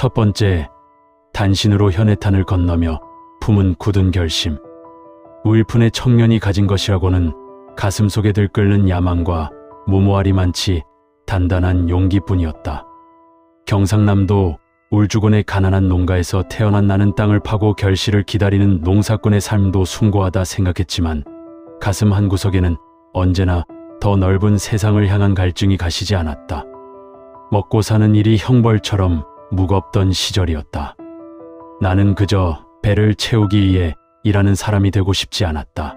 첫 번째, 단신으로 현해탄을 건너며 품은 굳은 결심. 우일푼의 청년이 가진 것이라고는 가슴 속에 들끓는 야망과 무모하리만치 단단한 용기뿐이었다. 경상남도 울주군의 가난한 농가에서 태어난 나는 땅을 파고 결실을 기다리는 농사꾼의 삶도 숭고하다 생각했지만 가슴 한구석에는 언제나 더 넓은 세상을 향한 갈증이 가시지 않았다. 먹고 사는 일이 형벌처럼 무겁던 시절이었다. 나는 그저 배를 채우기 위해 일하는 사람이 되고 싶지 않았다.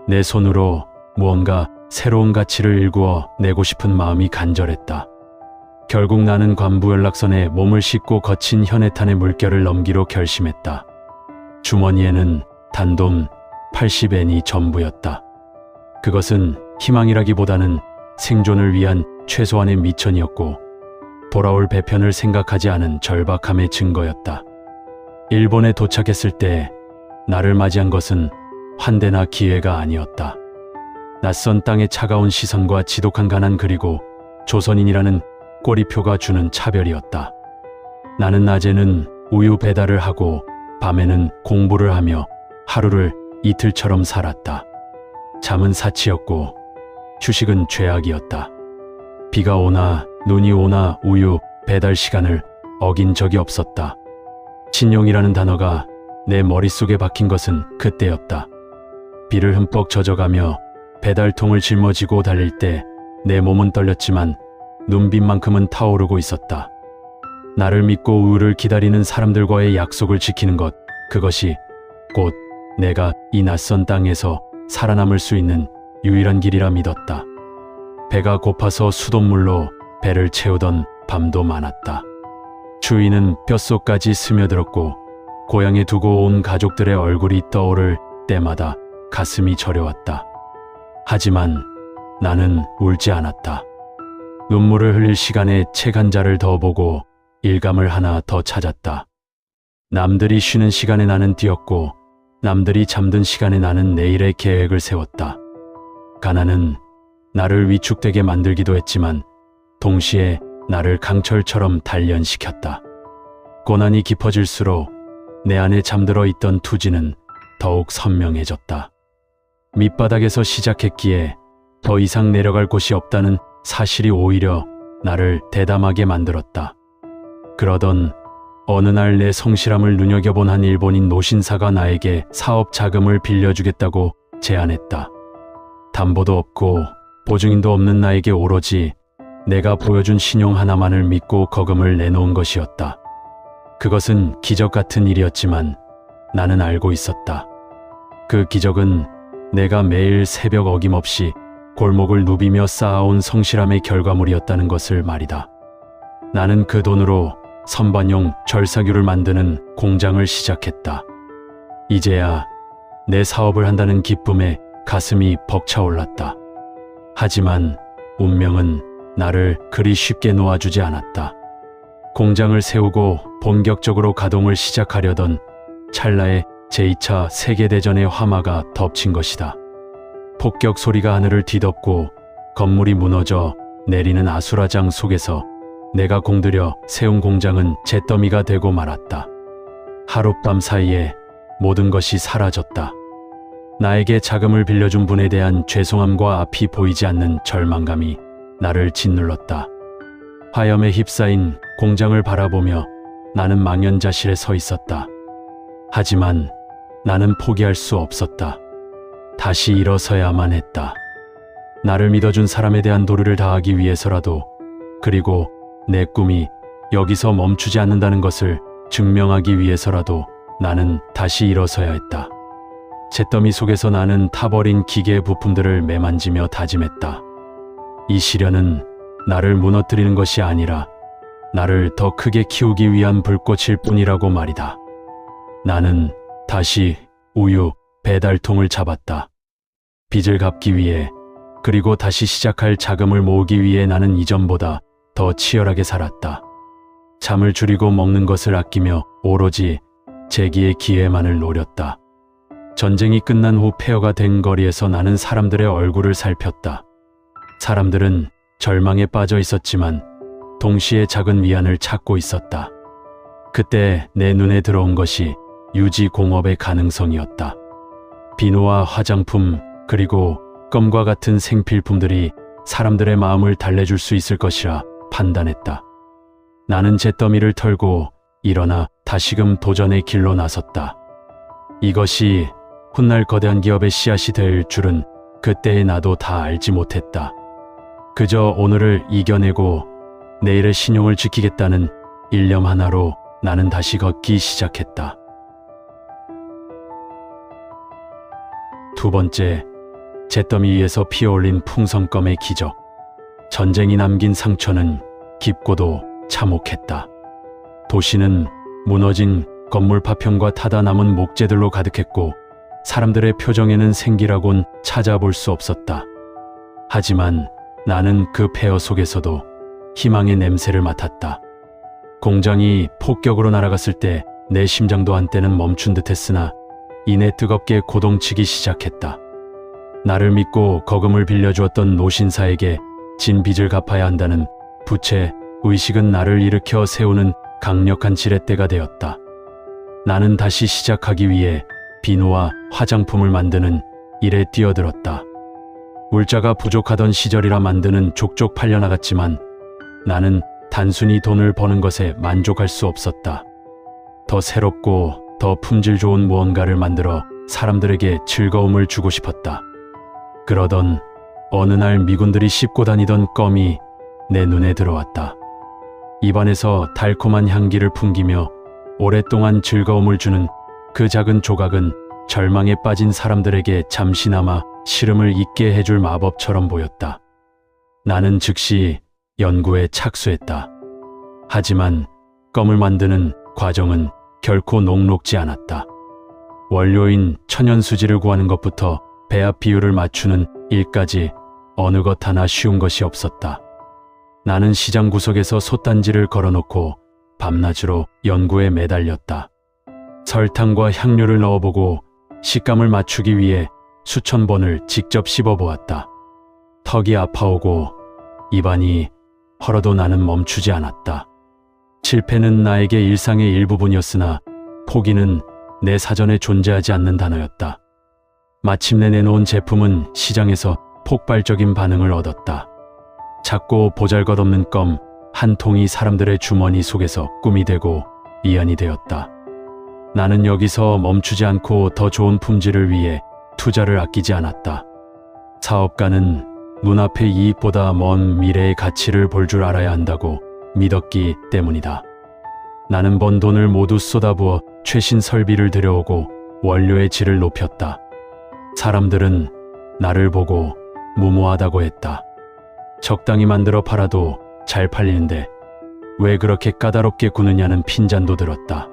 내 손으로 무언가 새로운 가치를 일구어 내고 싶은 마음이 간절했다. 결국 나는 관부 연락선에 몸을 싣고 거친 현해탄의 물결을 넘기로 결심했다. 주머니에는 단돈 80엔이 전부였다. 그것은 희망이라기보다는 생존을 위한 최소한의 미천이었고 돌아올 배편을 생각하지 않은 절박함의 증거였다. 일본에 도착했을 때 나를 맞이한 것은 환대나 기회가 아니었다. 낯선 땅의 차가운 시선과 지독한 가난, 그리고 조선인이라는 꼬리표가 주는 차별이었다. 나는 낮에는 우유 배달을 하고 밤에는 공부를 하며 하루를 이틀처럼 살았다. 잠은 사치였고 휴식은 죄악이었다. 비가 오나 눈이 오나 우유 배달 시간을 어긴 적이 없었다. 신용이라는 단어가 내 머릿속에 박힌 것은 그때였다. 비를 흠뻑 젖어가며 배달통을 짊어지고 달릴 때 내 몸은 떨렸지만 눈빛만큼은 타오르고 있었다. 나를 믿고 우유를 기다리는 사람들과의 약속을 지키는 것, 그것이 곧 내가 이 낯선 땅에서 살아남을 수 있는 유일한 길이라 믿었다. 배가 고파서 수돗물로 배를 채우던 밤도 많았다. 추위는 뼛속까지 스며들었고 고향에 두고 온 가족들의 얼굴이 떠오를 때마다 가슴이 저려왔다. 하지만 나는 울지 않았다. 눈물을 흘릴 시간에 책 한 자를 더 보고 일감을 하나 더 찾았다. 남들이 쉬는 시간에 나는 뛰었고 남들이 잠든 시간에 나는 내일의 계획을 세웠다. 가난은 나를 위축되게 만들기도 했지만 동시에 나를 강철처럼 단련시켰다. 고난이 깊어질수록 내 안에 잠들어 있던 투지는 더욱 선명해졌다. 밑바닥에서 시작했기에 더 이상 내려갈 곳이 없다는 사실이 오히려 나를 대담하게 만들었다. 그러던 어느 날 내 성실함을 눈여겨본 한 일본인 노신사가 나에게 사업 자금을 빌려주겠다고 제안했다. 담보도 없고 보증인도 없는 나에게 오로지 내가 보여준 신용 하나만을 믿고 거금을 내놓은 것이었다. 그것은 기적 같은 일이었지만 나는 알고 있었다. 그 기적은 내가 매일 새벽 어김없이 골목을 누비며 쌓아온 성실함의 결과물이었다는 것을 말이다. 나는 그 돈으로 선반용 절사규를 만드는 공장을 시작했다. 이제야 내 사업을 한다는 기쁨에 가슴이 벅차올랐다. 하지만 운명은 나를 그리 쉽게 놓아주지 않았다. 공장을 세우고 본격적으로 가동을 시작하려던 찰나에 제2차 세계대전의 화마가 덮친 것이다. 폭격 소리가 하늘을 뒤덮고 건물이 무너져 내리는 아수라장 속에서 내가 공들여 세운 공장은 잿더미가 되고 말았다. 하룻밤 사이에 모든 것이 사라졌다. 나에게 자금을 빌려준 분에 대한 죄송함과 앞이 보이지 않는 절망감이 나를 짓눌렀다. 화염에 휩싸인 공장을 바라보며 나는 망연자실에 서 있었다. 하지만 나는 포기할 수 없었다. 다시 일어서야만 했다. 나를 믿어준 사람에 대한 도리를 다하기 위해서라도, 그리고 내 꿈이 여기서 멈추지 않는다는 것을 증명하기 위해서라도 나는 다시 일어서야 했다. 잿더미 속에서 나는 타버린 기계 부품들을 매만지며 다짐했다. 이 시련은 나를 무너뜨리는 것이 아니라 나를 더 크게 키우기 위한 불꽃일 뿐이라고 말이다. 나는 다시 우유 배달통을 잡았다. 빚을 갚기 위해, 그리고 다시 시작할 자금을 모으기 위해 나는 이전보다 더 치열하게 살았다. 잠을 줄이고 먹는 것을 아끼며 오로지 재기의 기회만을 노렸다. 전쟁이 끝난 후 폐허가 된 거리에서 나는 사람들의 얼굴을 살폈다. 사람들은 절망에 빠져 있었지만 동시에 작은 위안을 찾고 있었다. 그때 내 눈에 들어온 것이 유지 공업의 가능성이었다. 비누와 화장품 그리고 껌과 같은 생필품들이 사람들의 마음을 달래줄 수 있을 것이라 판단했다. 나는 잿더미를 털고 일어나 다시금 도전의 길로 나섰다. 이것이 훗날 거대한 기업의 씨앗이 될 줄은 그때의 나도 다 알지 못했다. 그저 오늘을 이겨내고 내일의 신용을 지키겠다는 일념 하나로 나는 다시 걷기 시작했다. 두 번째, 잿더미 위에서 피어올린 풍선껌의 기적. 전쟁이 남긴 상처는 깊고도 참혹했다. 도시는 무너진 건물 파편과 타다 남은 목재들로 가득했고 사람들의 표정에는 생기라곤 찾아볼 수 없었다. 하지만 나는 그 폐허 속에서도 희망의 냄새를 맡았다. 공장이 폭격으로 날아갔을 때 내 심장도 한때는 멈춘 듯 했으나 이내 뜨겁게 고동치기 시작했다. 나를 믿고 거금을 빌려주었던 노신사에게 진 빚을 갚아야 한다는 부채 의식은 나를 일으켜 세우는 강력한 지렛대가 되었다. 나는 다시 시작하기 위해 비누와 화장품을 만드는 일에 뛰어들었다. 물자가 부족하던 시절이라 만드는 족족 팔려나갔지만 나는 단순히 돈을 버는 것에 만족할 수 없었다. 더 새롭고 더 품질 좋은 무언가를 만들어 사람들에게 즐거움을 주고 싶었다. 그러던 어느 날 미군들이 씹고 다니던 껌이 내 눈에 들어왔다. 입안에서 달콤한 향기를 풍기며 오랫동안 즐거움을 주는 그 작은 조각은 절망에 빠진 사람들에게 잠시나마 시름을 잊게 해줄 마법처럼 보였다. 나는 즉시 연구에 착수했다. 하지만 껌을 만드는 과정은 결코 녹록지 않았다. 원료인 천연수지를 구하는 것부터 배합 비율을 맞추는 일까지 어느 것 하나 쉬운 것이 없었다. 나는 시장 구석에서 솥단지를 걸어놓고 밤낮으로 연구에 매달렸다. 설탕과 향료를 넣어보고 식감을 맞추기 위해 수천 번을 직접 씹어보았다. 턱이 아파오고 입안이 헐어도 나는 멈추지 않았다. 실패는 나에게 일상의 일부분이었으나 포기는 내 사전에 존재하지 않는 단어였다. 마침내 내놓은 제품은 시장에서 폭발적인 반응을 얻었다. 작고 보잘것없는 껌 한 통이 사람들의 주머니 속에서 꿈이 되고 위안이 되었다. 나는 여기서 멈추지 않고 더 좋은 품질을 위해 투자를 아끼지 않았다. 사업가는 눈앞의 이익보다 먼 미래의 가치를 볼 줄 알아야 한다고 믿었기 때문이다. 나는 번 돈을 모두 쏟아부어 최신 설비를 들여오고 원료의 질을 높였다. 사람들은 나를 보고 무모하다고 했다. 적당히 만들어 팔아도 잘 팔리는데 왜 그렇게 까다롭게 구느냐는 핀잔도 들었다.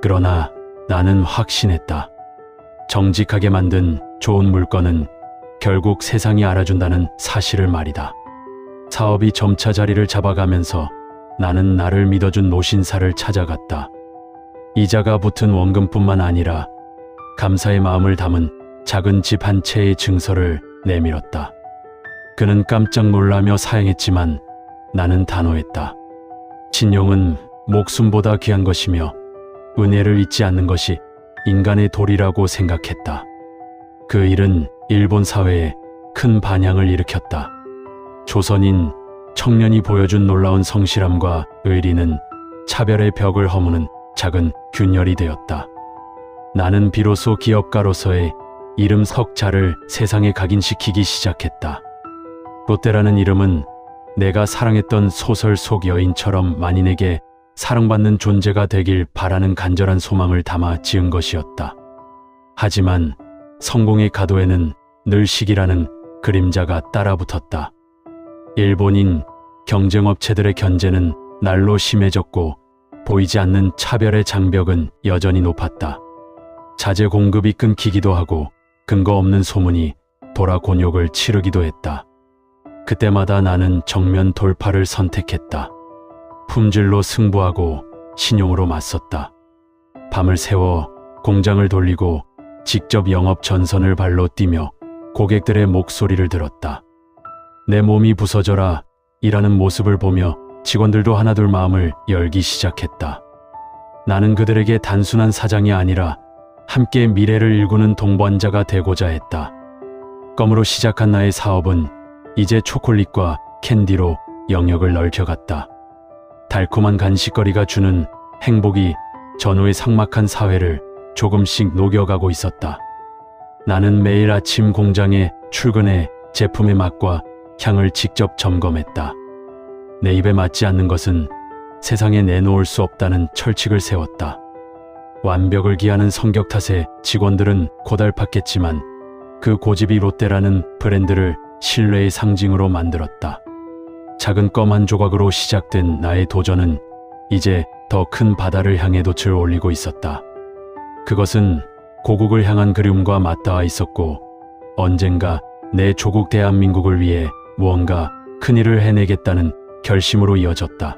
그러나 나는 확신했다. 정직하게 만든 좋은 물건은 결국 세상이 알아준다는 사실을 말이다. 사업이 점차 자리를 잡아가면서 나는 나를 믿어준 노신사를 찾아갔다. 이자가 붙은 원금뿐만 아니라 감사의 마음을 담은 작은 집 한 채의 증서를 내밀었다. 그는 깜짝 놀라며 사양했지만 나는 단호했다. 신용은 목숨보다 귀한 것이며 은혜를 잊지 않는 것이 인간의 도리라고 생각했다. 그 일은 일본 사회에 큰 반향을 일으켰다. 조선인 청년이 보여준 놀라운 성실함과 의리는 차별의 벽을 허무는 작은 균열이 되었다. 나는 비로소 기업가로서의 이름 석자를 세상에 각인시키기 시작했다. 롯데라는 이름은 내가 사랑했던 소설 속 여인처럼 만인에게 사랑받는 존재가 되길 바라는 간절한 소망을 담아 지은 것이었다. 하지만 성공의 가도에는 늘 시기라는 그림자가 따라붙었다. 일본인 경쟁업체들의 견제는 날로 심해졌고 보이지 않는 차별의 장벽은 여전히 높았다. 자재 공급이 끊기기도 하고 근거 없는 소문이 돌아 곤욕을 치르기도 했다. 그때마다 나는 정면 돌파를 선택했다. 품질로 승부하고 신용으로 맞섰다. 밤을 새워 공장을 돌리고 직접 영업 전선을 발로 뛰며 고객들의 목소리를 들었다. 내 몸이 부서져라 일하는 모습을 보며 직원들도 하나둘 마음을 열기 시작했다. 나는 그들에게 단순한 사장이 아니라 함께 미래를 일구는 동반자가 되고자 했다. 껌으로 시작한 나의 사업은 이제 초콜릿과 캔디로 영역을 넓혀갔다. 달콤한 간식거리가 주는 행복이 전후의 삭막한 사회를 조금씩 녹여가고 있었다. 나는 매일 아침 공장에 출근해 제품의 맛과 향을 직접 점검했다. 내 입에 맞지 않는 것은 세상에 내놓을 수 없다는 철칙을 세웠다. 완벽을 기하는 성격 탓에 직원들은 고달팠겠지만 그 고집이 롯데라는 브랜드를 신뢰의 상징으로 만들었다. 작은 껌 한 조각으로 시작된 나의 도전은 이제 더 큰 바다를 향해 돛을 올리고 있었다. 그것은 고국을 향한 그리움과 맞닿아 있었고 언젠가 내 조국 대한민국을 위해 무언가 큰일을 해내겠다는 결심으로 이어졌다.